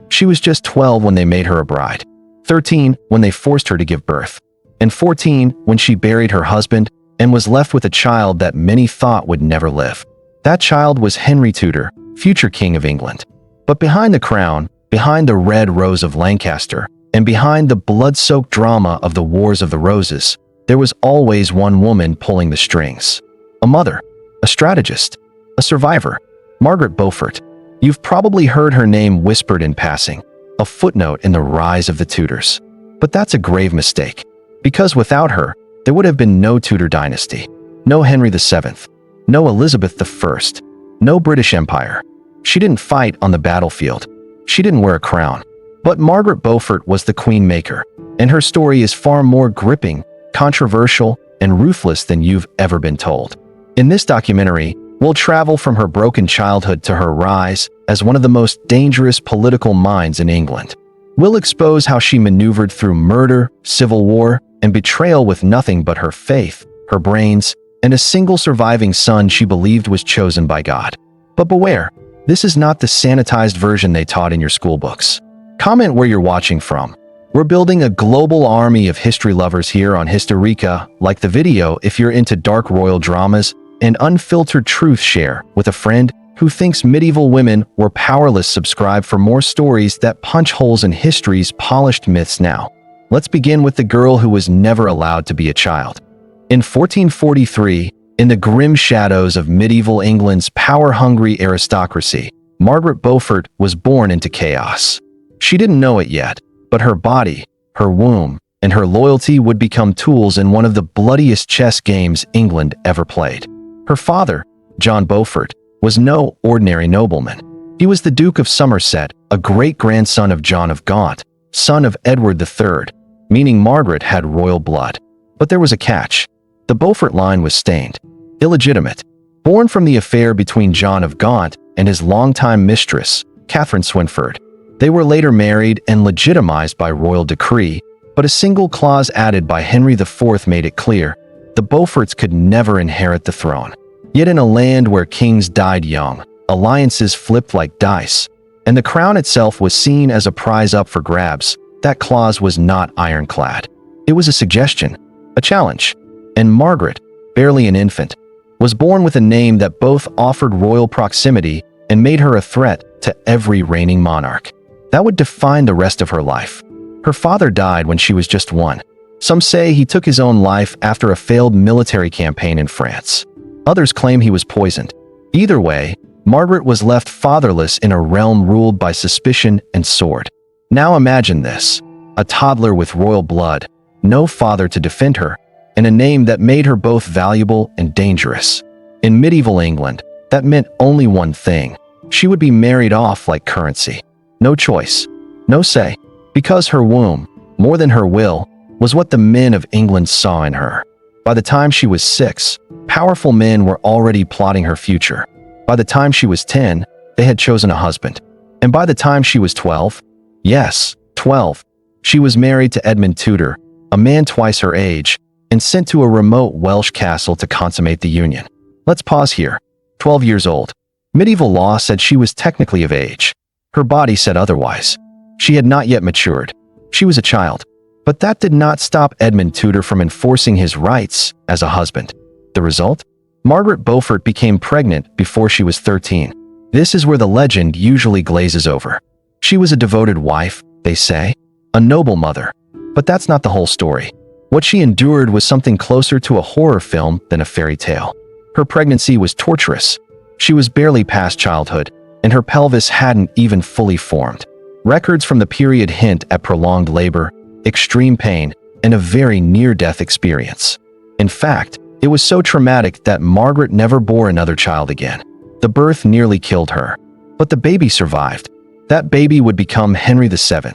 She was just 12 when they made her a bride, 13 when they forced her to give birth, and 14 when she buried her husband and was left with a child that many thought would never live. That child was Henry Tudor, future King of England. But behind the crown, behind the red rose of Lancaster, and behind the blood-soaked drama of the Wars of the Roses, there was always one woman pulling the strings. A mother, a strategist, a survivor, Margaret Beaufort. You've probably heard her name whispered in passing, a footnote in the rise of the Tudors. But that's a grave mistake, because without her, there would have been no Tudor dynasty, no Henry VII, no Elizabeth I, no British Empire. She didn't fight on the battlefield. She didn't wear a crown. But Margaret Beaufort was the Queenmaker, and her story is far more gripping, controversial, and ruthless than you've ever been told. In this documentary, we'll travel from her broken childhood to her rise as one of the most dangerous political minds in England. We'll expose how she maneuvered through murder, civil war, and betrayal with nothing but her faith, her brains, and a single surviving son she believed was chosen by God. But beware, this is not the sanitized version they taught in your school books. Comment where you're watching from. We're building a global army of history lovers here on Histoeureka. Like the video if you're into dark royal dramas and unfiltered truth. Share with a friend who thinks medieval women were powerless. Subscribe for more stories that punch holes in history's polished myths. Now, let's begin with the girl who was never allowed to be a child. In 1443, in the grim shadows of medieval England's power-hungry aristocracy, Margaret Beaufort was born into chaos. She didn't know it yet, but her body, her womb, and her loyalty would become tools in one of the bloodiest chess games England ever played. Her father, John Beaufort, was no ordinary nobleman. He was the Duke of Somerset, a great-grandson of John of Gaunt, son of Edward III, meaning Margaret had royal blood. But there was a catch. The Beaufort line was stained, illegitimate, born from the affair between John of Gaunt and his longtime mistress, Catherine Swynford. They were later married and legitimized by royal decree, but a single clause added by Henry IV made it clear the Beauforts could never inherit the throne. Yet in a land where kings died young, alliances flipped like dice, and the crown itself was seen as a prize up for grabs, that clause was not ironclad. It was a suggestion, a challenge, and Margaret, barely an infant, was born with a name that both offered royal proximity and made her a threat to every reigning monarch. That would define the rest of her life. Her father died when she was just 1. Some say he took his own life after a failed military campaign in France. Others claim he was poisoned. Either way, Margaret was left fatherless in a realm ruled by suspicion and sword. Now imagine this: a toddler with royal blood, no father to defend her, and a name that made her both valuable and dangerous. In medieval England, that meant only one thing: she would be married off like currency. No choice, no say, because her womb, more than her will, was what the men of England saw in her. By the time she was 6, powerful men were already plotting her future. By the time she was 10, they had chosen a husband. And by the time she was 12, yes, 12, she was married to Edmund Tudor, a man twice her age, and sent to a remote Welsh castle to consummate the union. Let's pause here. 12 years old. Medieval law said she was technically of age. Her body said otherwise. She had not yet matured. She was a child. But that did not stop Edmund Tudor from enforcing his rights as a husband. The result? Margaret Beaufort became pregnant before she was 13. This is where the legend usually glazes over. She was a devoted wife, they say, a noble mother. But that's not the whole story. What she endured was something closer to a horror film than a fairy tale. Her pregnancy was torturous. She was barely past childhood, and her pelvis hadn't even fully formed. Records from the period hint at prolonged labor, extreme pain, and a very near-death experience. In fact, it was so traumatic that Margaret never bore another child again. The birth nearly killed her, but the baby survived. That baby would become Henry VII.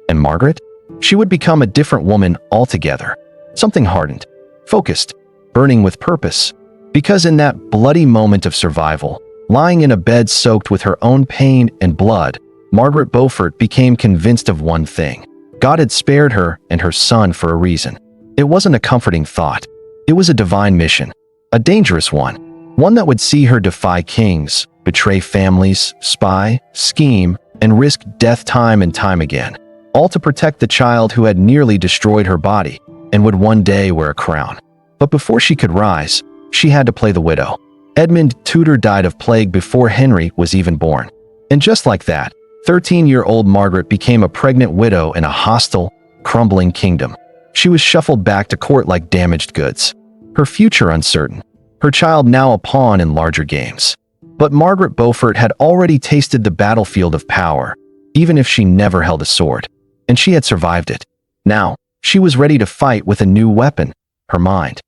And Margaret? She would become a different woman altogether. Something hardened, focused, burning with purpose. Because in that bloody moment of survival, lying in a bed soaked with her own pain and blood, Margaret Beaufort became convinced of one thing: God had spared her and her son for a reason. It wasn't a comforting thought. It was a divine mission, a dangerous one that would see her defy kings, betray families, spy, scheme, and risked death time and time again, all to protect the child who had nearly destroyed her body and would one day wear a crown. But before she could rise, she had to play the widow. Edmund Tudor died of plague before Henry was even born. And just like that, 13-year-old Margaret became a pregnant widow in a hostile, crumbling kingdom. She was shuffled back to court like damaged goods. Her future uncertain, her child now a pawn in larger games. But Margaret Beaufort had already tasted the battlefield of power, even if she never held a sword. And she had survived it. Now, she was ready to fight with a new weapon, her mind.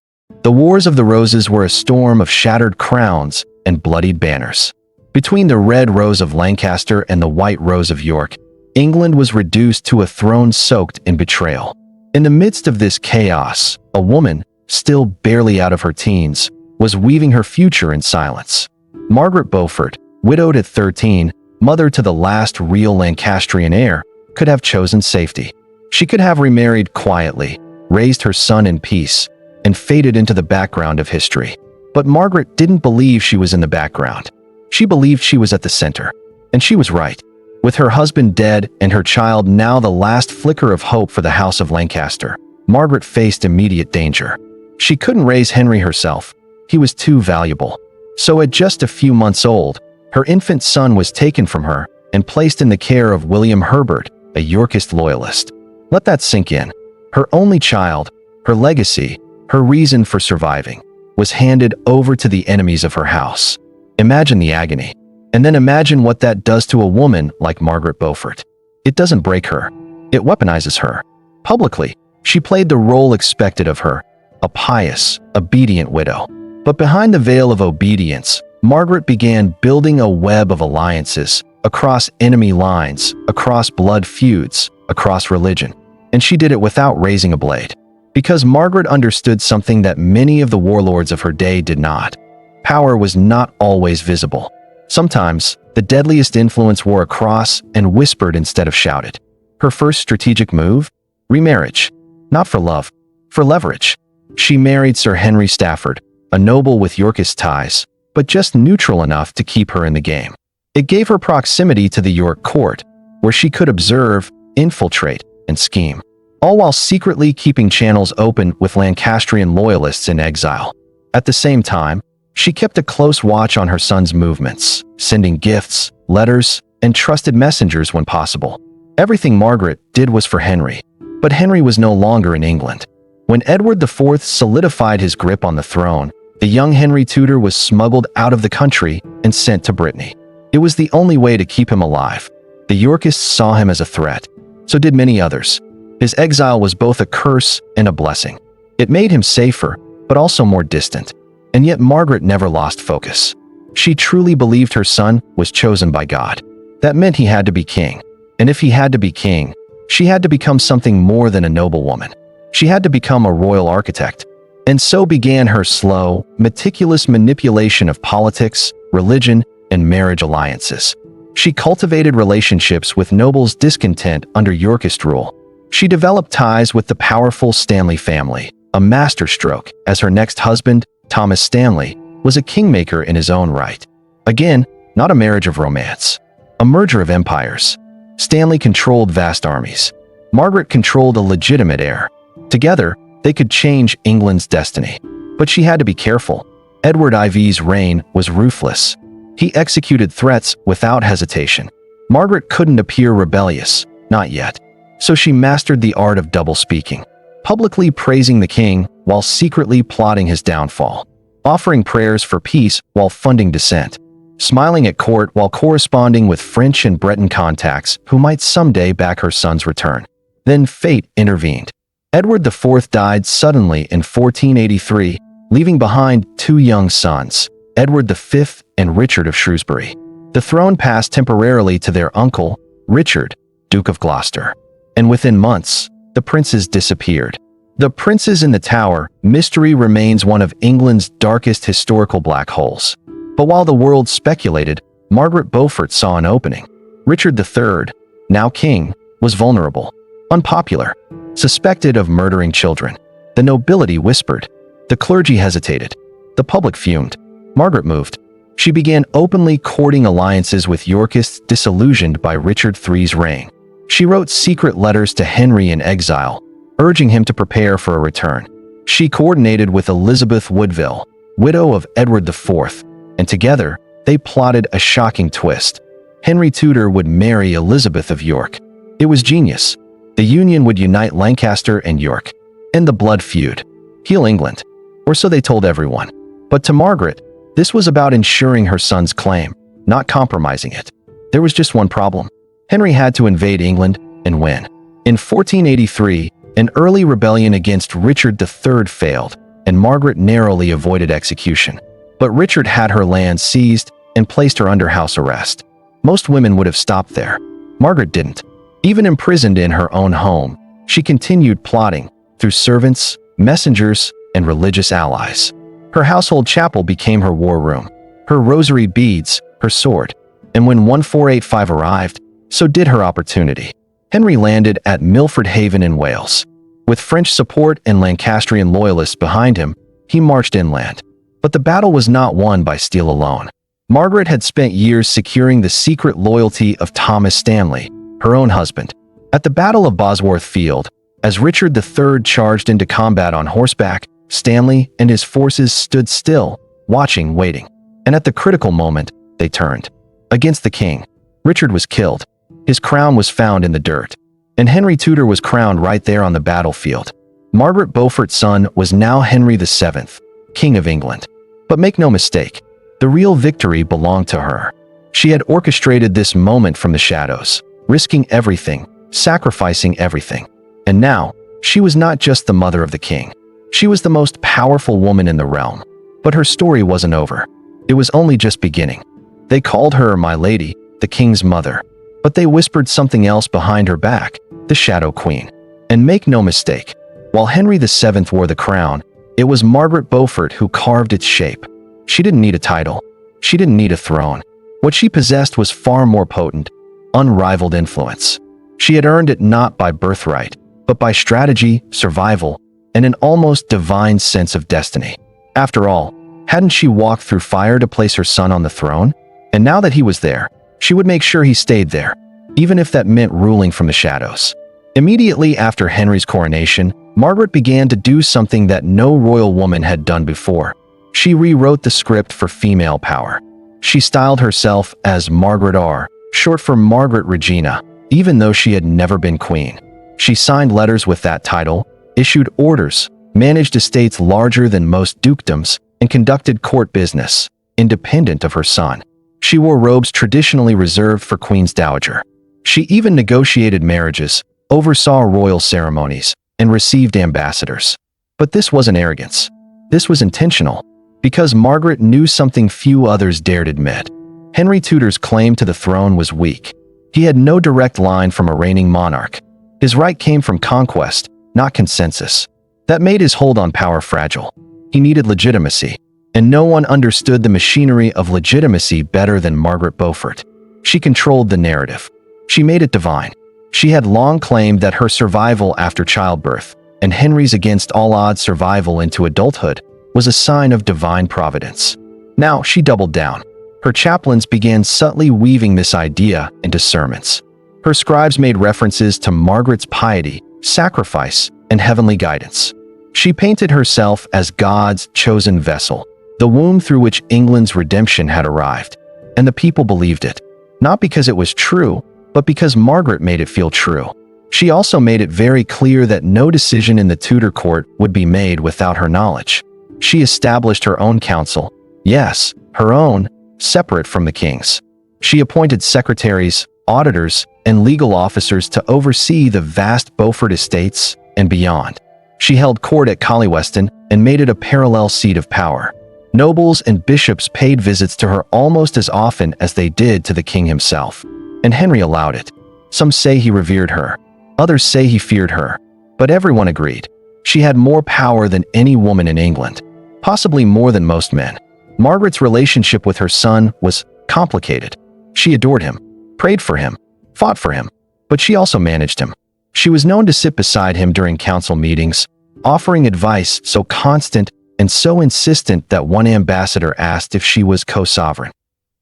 The Wars of the Roses were a storm of shattered crowns and bloodied banners. Between the red rose of Lancaster and the white rose of York, England was reduced to a throne soaked in betrayal. In the midst of this chaos, a woman, still barely out of her teens, was weaving her future in silence. Margaret Beaufort, widowed at 13, mother to the last real Lancastrian heir, could have chosen safety. She could have remarried quietly, raised her son in peace, and faded into the background of history. But Margaret didn't believe she was in the background. She believed she was at the center. And she was right. With her husband dead and her child now the last flicker of hope for the House of Lancaster, Margaret faced immediate danger. She couldn't raise Henry herself. He was too valuable. So at just a few months old, her infant son was taken from her and placed in the care of William Herbert, a Yorkist loyalist. Let that sink in. Her only child, her legacy, her reason for surviving, was handed over to the enemies of her house. Imagine the agony. And then imagine what that does to a woman like Margaret Beaufort. It doesn't break her. It weaponizes her. Publicly, she played the role expected of her, a pious, obedient widow. But behind the veil of obedience, Margaret began building a web of alliances, across enemy lines, across blood feuds, across religion. And she did it without raising a blade. Because Margaret understood something that many of the warlords of her day did not. Power was not always visible. Sometimes, the deadliest influence wore a cross and whispered instead of shouted. Her first strategic move? Remarriage. Not for love, for leverage. She married Sir Henry Stafford, a noble with Yorkist ties, but just neutral enough to keep her in the game. It gave her proximity to the York court, where she could observe, infiltrate, and scheme, all while secretly keeping channels open with Lancastrian loyalists in exile. At the same time, she kept a close watch on her son's movements, sending gifts, letters, and trusted messengers when possible. Everything Margaret did was for Henry, but Henry was no longer in England. When Edward IV solidified his grip on the throne, the young Henry Tudor was smuggled out of the country and sent to Brittany. It was the only way to keep him alive. The Yorkists saw him as a threat. So did many others. His exile was both a curse and a blessing. It made him safer, but also more distant. And yet Margaret never lost focus. She truly believed her son was chosen by God. That meant he had to be king. And if he had to be king, she had to become something more than a noblewoman. She had to become a royal architect. And so began her slow, meticulous manipulation of politics, religion, and marriage alliances. She cultivated relationships with nobles discontent under Yorkist rule. She developed ties with the powerful Stanley family, a masterstroke, as her next husband, Thomas Stanley, was a kingmaker in his own right. Again, not a marriage of romance, a merger of empires. Stanley controlled vast armies. Margaret controlled a legitimate heir. Together, they could change England's destiny. But she had to be careful. Edward IV's reign was ruthless. He executed threats without hesitation. Margaret couldn't appear rebellious, not yet. So she mastered the art of double-speaking, publicly praising the king while secretly plotting his downfall, offering prayers for peace while funding dissent, smiling at court while corresponding with French and Breton contacts who might someday back her son's return. Then fate intervened. Edward IV died suddenly in 1483, leaving behind two young sons, Edward V and Richard of Shrewsbury. The throne passed temporarily to their uncle, Richard, Duke of Gloucester. And within months, the princes disappeared. The Princes in the Tower mystery remains one of England's darkest historical black holes. But while the world speculated, Margaret Beaufort saw an opening. Richard III, now king, was vulnerable, unpopular, suspected of murdering children. The nobility whispered. The clergy hesitated. The public fumed. Margaret moved. She began openly courting alliances with Yorkists disillusioned by Richard III's reign. She wrote secret letters to Henry in exile, urging him to prepare for a return. She coordinated with Elizabeth Woodville, widow of Edward IV, and together they plotted a shocking twist. Henry Tudor would marry Elizabeth of York. It was genius. The union would unite Lancaster and York, end the blood feud, heal England, or so they told everyone. But to Margaret, this was about ensuring her son's claim, not compromising it. There was just one problem. Henry had to invade England and win. In 1483, an early rebellion against Richard III failed, and Margaret narrowly avoided execution. But Richard had her land seized and placed her under house arrest. Most women would have stopped there. Margaret didn't. Even imprisoned in her own home, she continued plotting through servants, messengers, and religious allies. Her household chapel became her war room, her rosary beads, her sword. And when 1485 arrived, so did her opportunity. Henry landed at Milford Haven in Wales. With French support and Lancastrian loyalists behind him, he marched inland. But the battle was not won by steel alone. Margaret had spent years securing the secret loyalty of Thomas Stanley, her own husband. At the Battle of Bosworth Field, as Richard III charged into combat on horseback, Stanley and his forces stood still, watching, waiting. And at the critical moment, they turned. Against the king, Richard was killed. His crown was found in the dirt. And Henry Tudor was crowned right there on the battlefield. Margaret Beaufort's son was now Henry VII, King of England. But make no mistake, the real victory belonged to her. She had orchestrated this moment from the shadows, risking everything, sacrificing everything. And now, she was not just the mother of the king. She was the most powerful woman in the realm. But her story wasn't over. It was only just beginning. They called her My Lady, the king's mother. But they whispered something else behind her back, the Shadow Queen. And make no mistake, while Henry VII wore the crown, it was Margaret Beaufort who carved its shape. She didn't need a title. She didn't need a throne. What she possessed was far more potent, unrivaled influence. She had earned it not by birthright, but by strategy, survival, and an almost divine sense of destiny. After all, hadn't she walked through fire to place her son on the throne? And now that he was there, she would make sure he stayed there, even if that meant ruling from the shadows. Immediately after Henry's coronation, Margaret began to do something that no royal woman had done before. She rewrote the script for female power. She styled herself as Margaret R., short for Margaret Regina, even though she had never been queen. She signed letters with that title, issued orders, managed estates larger than most dukedoms, and conducted court business, independent of her son. She wore robes traditionally reserved for Queen's Dowager. She even negotiated marriages, oversaw royal ceremonies, and received ambassadors. But this wasn't arrogance. This was intentional, because Margaret knew something few others dared admit. Henry Tudor's claim to the throne was weak. He had no direct line from a reigning monarch. His right came from conquest, not consensus. That made his hold on power fragile. He needed legitimacy, and no one understood the machinery of legitimacy better than Margaret Beaufort. She controlled the narrative. She made it divine. She had long claimed that her survival after childbirth, and Henry's against all odds survival into adulthood, was a sign of divine providence. Now she doubled down. Her chaplains began subtly weaving this idea into sermons. Her scribes made references to Margaret's piety, sacrifice, and heavenly guidance. She painted herself as God's chosen vessel, the womb through which England's redemption had arrived. And the people believed it, not because it was true, but because Margaret made it feel true. She also made it very clear that no decision in the Tudor court would be made without her knowledge. She established her own council, yes, her own, separate from the king's. She appointed secretaries, auditors, and legal officers to oversee the vast Beaufort estates and beyond. She held court at Collyweston and made it a parallel seat of power. Nobles and bishops paid visits to her almost as often as they did to the king himself. And Henry allowed it. Some say he revered her. Others say he feared her. But everyone agreed. She had more power than any woman in England, possibly more than most men. Margaret's relationship with her son was complicated. She adored him, prayed for him, fought for him, but she also managed him. She was known to sit beside him during council meetings, offering advice so constant and so insistent that one ambassador asked if she was co-sovereign.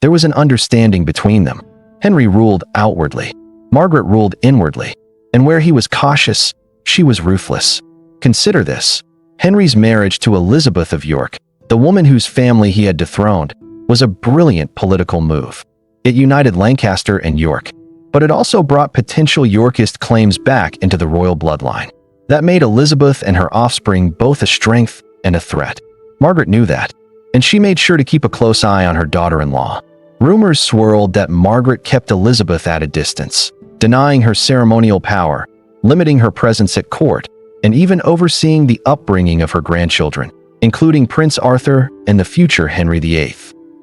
There was an understanding between them. Henry ruled outwardly. Margaret ruled inwardly. And where he was cautious, she was ruthless. Consider this. Henry's marriage to Elizabeth of York, the woman whose family he had dethroned, was a brilliant political move. It united Lancaster and York, but it also brought potential Yorkist claims back into the royal bloodline. That made Elizabeth and her offspring both a strength and a threat. Margaret knew that, and she made sure to keep a close eye on her daughter-in-law. Rumors swirled that Margaret kept Elizabeth at a distance, denying her ceremonial power, limiting her presence at court, and even overseeing the upbringing of her grandchildren, including Prince Arthur and the future Henry VIII.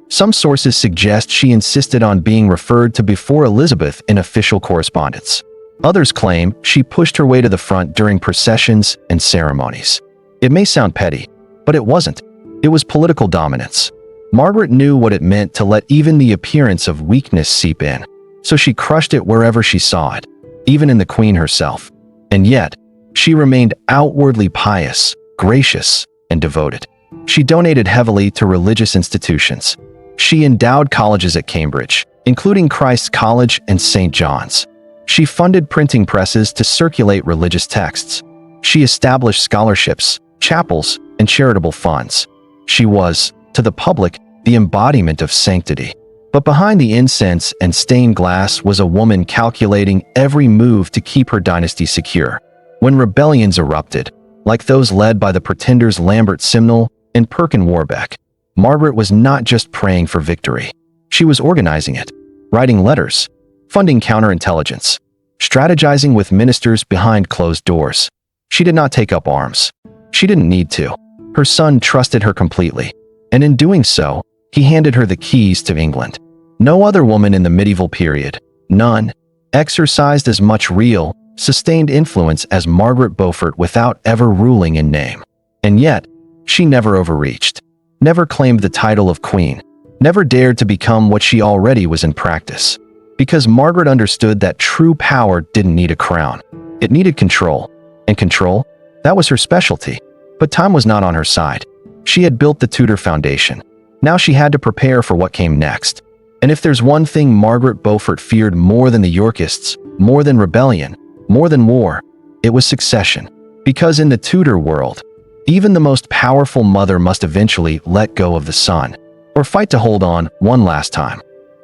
Some sources suggest she insisted on being referred to before Elizabeth in official correspondence. Others claim she pushed her way to the front during processions and ceremonies. It may sound petty, but it wasn't. It was political dominance. Margaret knew what it meant to let even the appearance of weakness seep in, so she crushed it wherever she saw it, even in the Queen herself. And yet, she remained outwardly pious, gracious, and devoted. She donated heavily to religious institutions. She endowed colleges at Cambridge, including Christ's College and St. John's. She funded printing presses to circulate religious texts. She established scholarships, chapels, and charitable funds. She was, to the public, the embodiment of sanctity. But behind the incense and stained glass was a woman calculating every move to keep her dynasty secure. When rebellions erupted, like those led by the pretenders Lambert Simnel and Perkin Warbeck, Margaret was not just praying for victory. She was organizing it, writing letters, funding counterintelligence, strategizing with ministers behind closed doors. She did not take up arms. She didn't need to. Her son trusted her completely, and in doing so, he handed her the keys to England. No other woman in the medieval period, none, exercised as much real, sustained influence as Margaret Beaufort without ever ruling in name. And yet, she never overreached, never claimed the title of queen, never dared to become what she already was in practice. Because Margaret understood that true power didn't need a crown. It needed control. And control? That was her specialty. But time was not on her side. She had built the Tudor foundation. Now she had to prepare for what came next. And if there's one thing Margaret Beaufort feared more than the Yorkists, more than rebellion, more than war, it was succession. Because in the Tudor world, even the most powerful mother must eventually let go of the son, or fight to hold on one last time.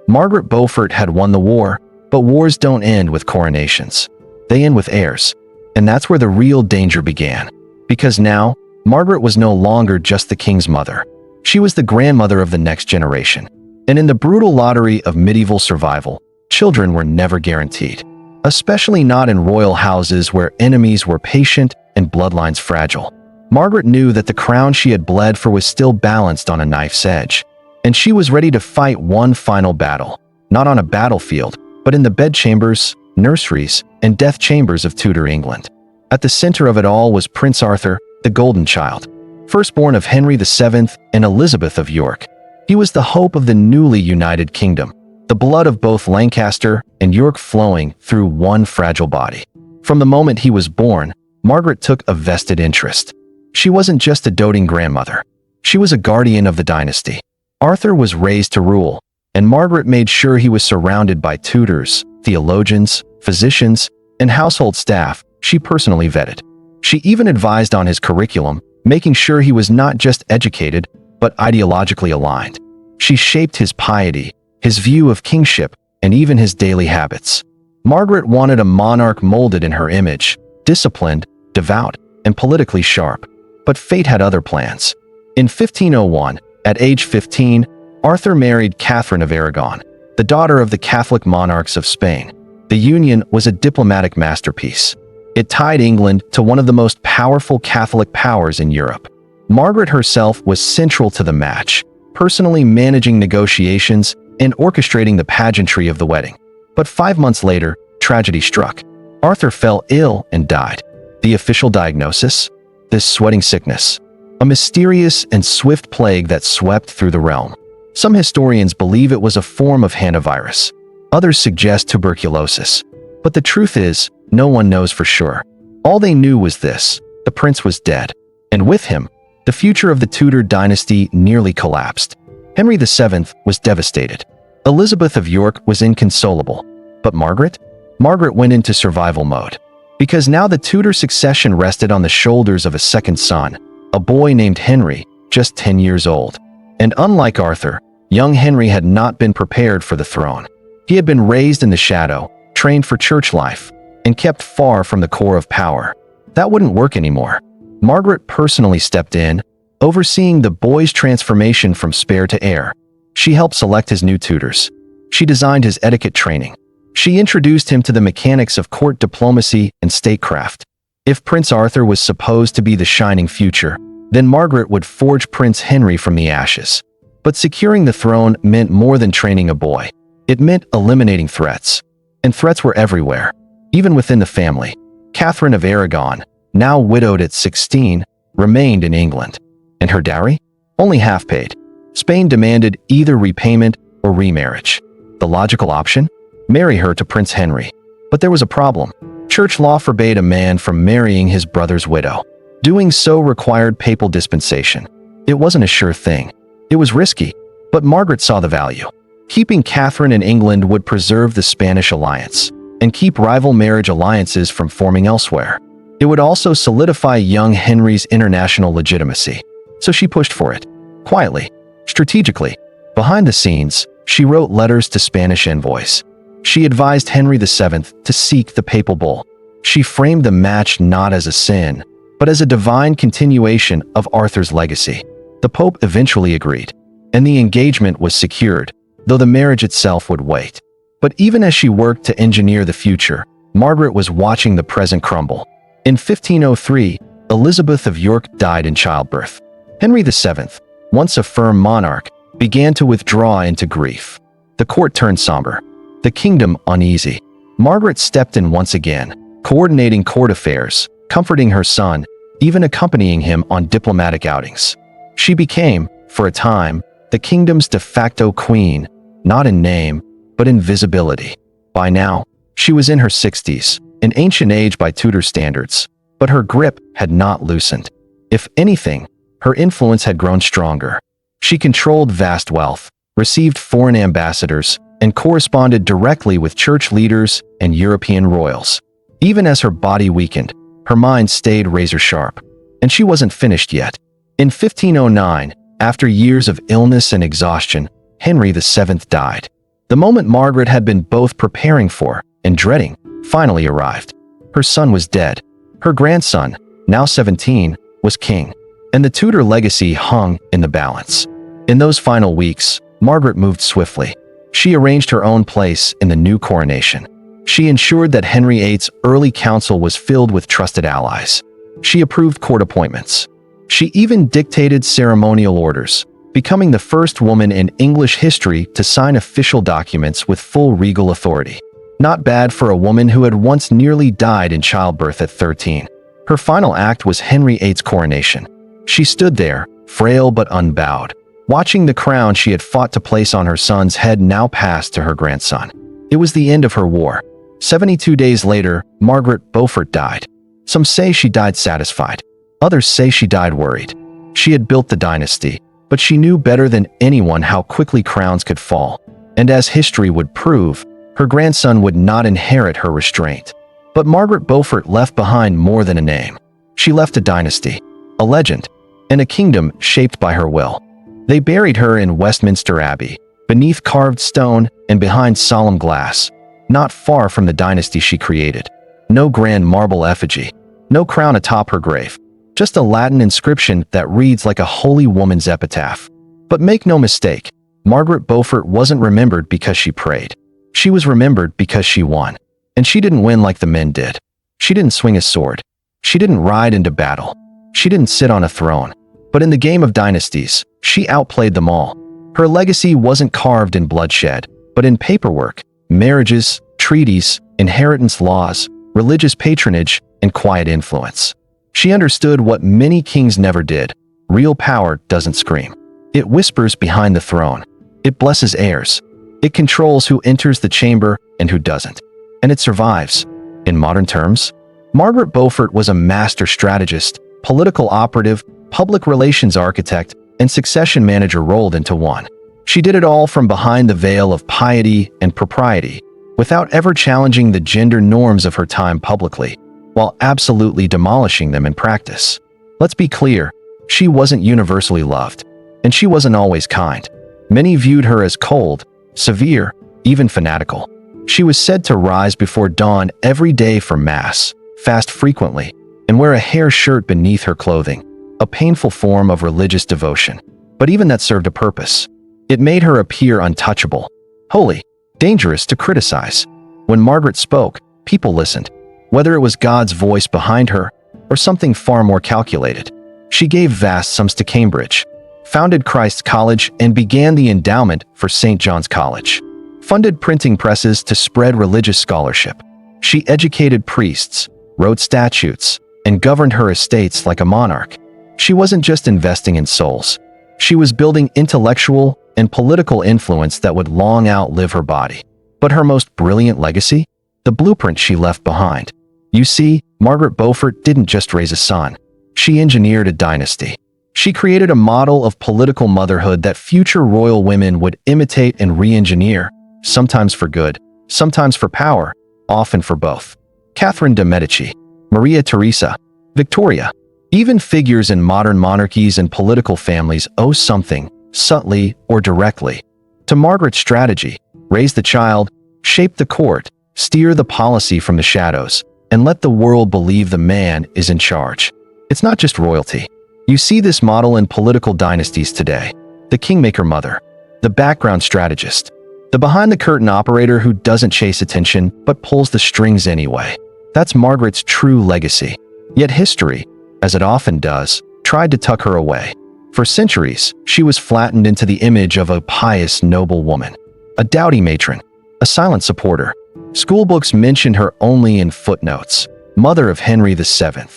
Margaret Beaufort had won the war, but wars don't end with coronations. They end with heirs. And that's where the real danger began. Because now, Margaret was no longer just the king's mother. She was the grandmother of the next generation. And in the brutal lottery of medieval survival, children were never guaranteed. Especially not in royal houses where enemies were patient and bloodlines fragile. Margaret knew that the crown she had bled for was still balanced on a knife's edge. And she was ready to fight one final battle, not on a battlefield, but in the bedchambers, nurseries, and death chambers of Tudor England. At the center of it all was Prince Arthur, the Golden Child, firstborn of Henry VII and Elizabeth of York. He was the hope of the newly united kingdom, the blood of both Lancaster and York flowing through one fragile body. From the moment he was born, Margaret took a vested interest. She wasn't just a doting grandmother. She was a guardian of the dynasty. Arthur was raised to rule, and Margaret made sure he was surrounded by tutors, theologians, physicians, and household staff she personally vetted. She even advised on his curriculum, making sure he was not just educated, but ideologically aligned. She shaped his piety, his view of kingship, and even his daily habits. Margaret wanted a monarch molded in her image, disciplined, devout, and politically sharp. But fate had other plans. In 1501, at age 15, Arthur married Catherine of Aragon, the daughter of the Catholic monarchs of Spain. The union was a diplomatic masterpiece. It tied England to one of the most powerful Catholic powers in Europe. Margaret herself was central to the match, personally managing negotiations and orchestrating the pageantry of the wedding. But 5 months later, tragedy struck. Arthur fell ill and died. The official diagnosis? This sweating sickness. A mysterious and swift plague that swept through the realm. Some historians believe it was a form of hantavirus. Others suggest tuberculosis. But the truth is, no one knows for sure. All they knew was this: the prince was dead. And with him, The future of the Tudor dynasty nearly collapsed. Henry VII was devastated. Elizabeth of York was inconsolable. But Margaret? Margaret went into survival mode. Because now the Tudor succession rested on the shoulders of a second son, a boy named Henry, just 10 years old. And unlike Arthur, young Henry had not been prepared for the throne. He had been raised in the shadow, trained for church life, and kept far from the core of power. That wouldn't work anymore. Margaret personally stepped in, overseeing the boy's transformation from spare to heir. She helped select his new tutors. She designed his etiquette training. She introduced him to the mechanics of court diplomacy and statecraft. If Prince Arthur was supposed to be the shining future, then Margaret would forge Prince Henry from the ashes. But securing the throne meant more than training a boy. It meant eliminating threats. And threats were everywhere, even within the family. Catherine of Aragon, now widowed at 16, remained in England. And her dowry? Only half paid. Spain demanded either repayment or remarriage. The logical option? Marry her to Prince Henry. But there was a problem. Church law forbade a man from marrying his brother's widow. Doing so required papal dispensation. It wasn't a sure thing. It was risky, but Margaret saw the value. Keeping Catherine in England would preserve the Spanish alliance and keep rival marriage alliances from forming elsewhere. It would also solidify young Henry's international legitimacy. So she pushed for it. Quietly, strategically. Behind the scenes, she wrote letters to Spanish envoys. She advised Henry VII to seek the papal bull. She framed the match not as a sin, but as a divine continuation of Arthur's legacy. The Pope eventually agreed, and the engagement was secured, though the marriage itself would wait. But even as she worked to engineer the future, Margaret was watching the present crumble. In 1503, Elizabeth of York died in childbirth. Henry VII, once a firm monarch, began to withdraw into grief. The court turned somber, the kingdom uneasy. Margaret stepped in once again, coordinating court affairs, comforting her son, even accompanying him on diplomatic outings. She became, for a time, the kingdom's de facto queen, not in name, but in visibility. By now, she was in her 60s, an ancient age by Tudor standards, but her grip had not loosened. If anything, her influence had grown stronger. She controlled vast wealth, received foreign ambassadors, and corresponded directly with church leaders and European royals. Even as her body weakened, her mind stayed razor-sharp. And she wasn't finished yet. In 1509, after years of illness and exhaustion, Henry VII died. The moment Margaret had been both preparing for and dreading finally arrived. Her son was dead. Her grandson, now 17, was king. And the Tudor legacy hung in the balance. In those final weeks, Margaret moved swiftly. She arranged her own place in the new coronation. She ensured that Henry VIII's early council was filled with trusted allies. She approved court appointments. She even dictated ceremonial orders, becoming the first woman in English history to sign official documents with full regal authority. Not bad for a woman who had once nearly died in childbirth at 13. Her final act was Henry VIII's coronation. She stood there, frail but unbowed, watching the crown she had fought to place on her son's head now pass to her grandson. It was the end of her war. 72 days later, Margaret Beaufort died. Some say she died satisfied. Others say she died worried. She had built the dynasty, but she knew better than anyone how quickly crowns could fall. And as history would prove, her grandson would not inherit her restraint. But Margaret Beaufort left behind more than a name. She left a dynasty, a legend, and a kingdom shaped by her will. They buried her in Westminster Abbey, beneath carved stone and behind solemn glass, not far from the dynasty she created. No grand marble effigy, no crown atop her grave, just a Latin inscription that reads like a holy woman's epitaph. But make no mistake, Margaret Beaufort wasn't remembered because she prayed. She was remembered because she won. And she didn't win like the men did. She didn't swing a sword. She didn't ride into battle. She didn't sit on a throne. But in the game of dynasties, she outplayed them all. Her legacy wasn't carved in bloodshed, but in paperwork, marriages, treaties, inheritance laws, religious patronage, and quiet influence. She understood what many kings never did. Real power doesn't scream. It whispers behind the throne. It blesses heirs. It controls who enters the chamber and who doesn't. And it survives. In modern terms, Margaret Beaufort was a master strategist, political operative, public relations architect, and succession manager rolled into one. She did it all from behind the veil of piety and propriety, without ever challenging the gender norms of her time publicly, while absolutely demolishing them in practice. Let's be clear, she wasn't universally loved, and she wasn't always kind. Many viewed her as cold, severe, even fanatical. She was said to rise before dawn every day for mass, fast frequently, and wear a hair shirt beneath her clothing, a painful form of religious devotion. But even that served a purpose. It made her appear untouchable, holy, dangerous to criticize. When Margaret spoke, people listened, whether it was God's voice behind her or something far more calculated. She gave vast sums to Cambridge, founded Christ's College, and began the endowment for St. John's College, funded printing presses to spread religious scholarship. She educated priests, wrote statutes, and governed her estates like a monarch. She wasn't just investing in souls. She was building intellectual and political influence that would long outlive her body. But her most brilliant legacy? The blueprint she left behind. You see, Margaret Beaufort didn't just raise a son. She engineered a dynasty. She created a model of political motherhood that future royal women would imitate and re-engineer, sometimes for good, sometimes for power, often for both. Catherine de' Medici, Maria Theresa, Victoria. Even figures in modern monarchies and political families owe something, subtly or directly, to Margaret's strategy: raise the child, shape the court, steer the policy from the shadows, and let the world believe the man is in charge. It's not just royalty. You see this model in political dynasties today. The kingmaker mother, the background strategist, the behind-the-curtain operator who doesn't chase attention but pulls the strings anyway. That's Margaret's true legacy. Yet history, as it often does, tried to tuck her away. For centuries, she was flattened into the image of a pious, noble woman, a dowdy matron, a silent supporter. Schoolbooks mentioned her only in footnotes, mother of Henry VII,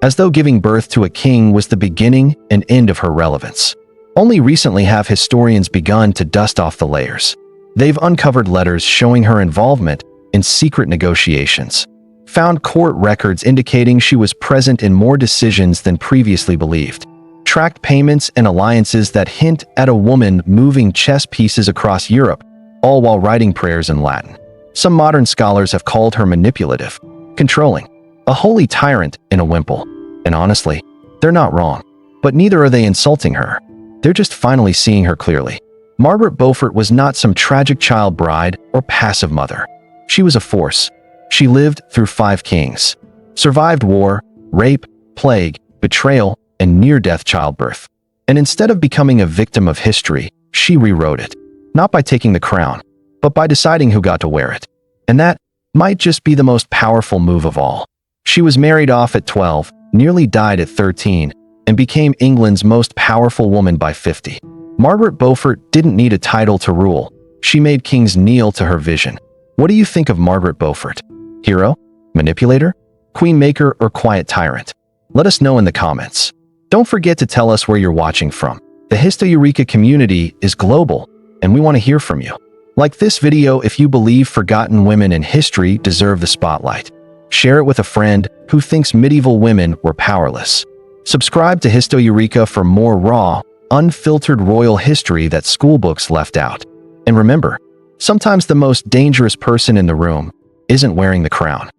as though giving birth to a king was the beginning and end of her relevance. Only recently have historians begun to dust off the layers. They've uncovered letters showing her involvement in secret negotiations, found court records indicating she was present in more decisions than previously believed, tracked payments and alliances that hint at a woman moving chess pieces across Europe, all while writing prayers in Latin. Some modern scholars have called her manipulative, controlling, a holy tyrant in a wimple. And honestly, they're not wrong. But neither are they insulting her. They're just finally seeing her clearly. Margaret Beaufort was not some tragic child bride or passive mother. She was a force. She lived through 5 kings, survived war, rape, plague, betrayal, and near-death childbirth. And instead of becoming a victim of history, she rewrote it. Not by taking the crown, but by deciding who got to wear it. And that might just be the most powerful move of all. She was married off at 12, nearly died at 13, and became England's most powerful woman by 50. Margaret Beaufort didn't need a title to rule. She made kings kneel to her vision. What do you think of Margaret Beaufort? Hero? Manipulator? Queenmaker or quiet tyrant? Let us know in the comments. Don't forget to tell us where you're watching from. The Histoeureka community is global, and we want to hear from you. Like this video if you believe forgotten women in history deserve the spotlight. Share it with a friend who thinks medieval women were powerless. Subscribe to Histoeureka for more raw, unfiltered royal history that schoolbooks left out. And remember, sometimes the most dangerous person in the room isn't wearing the crown.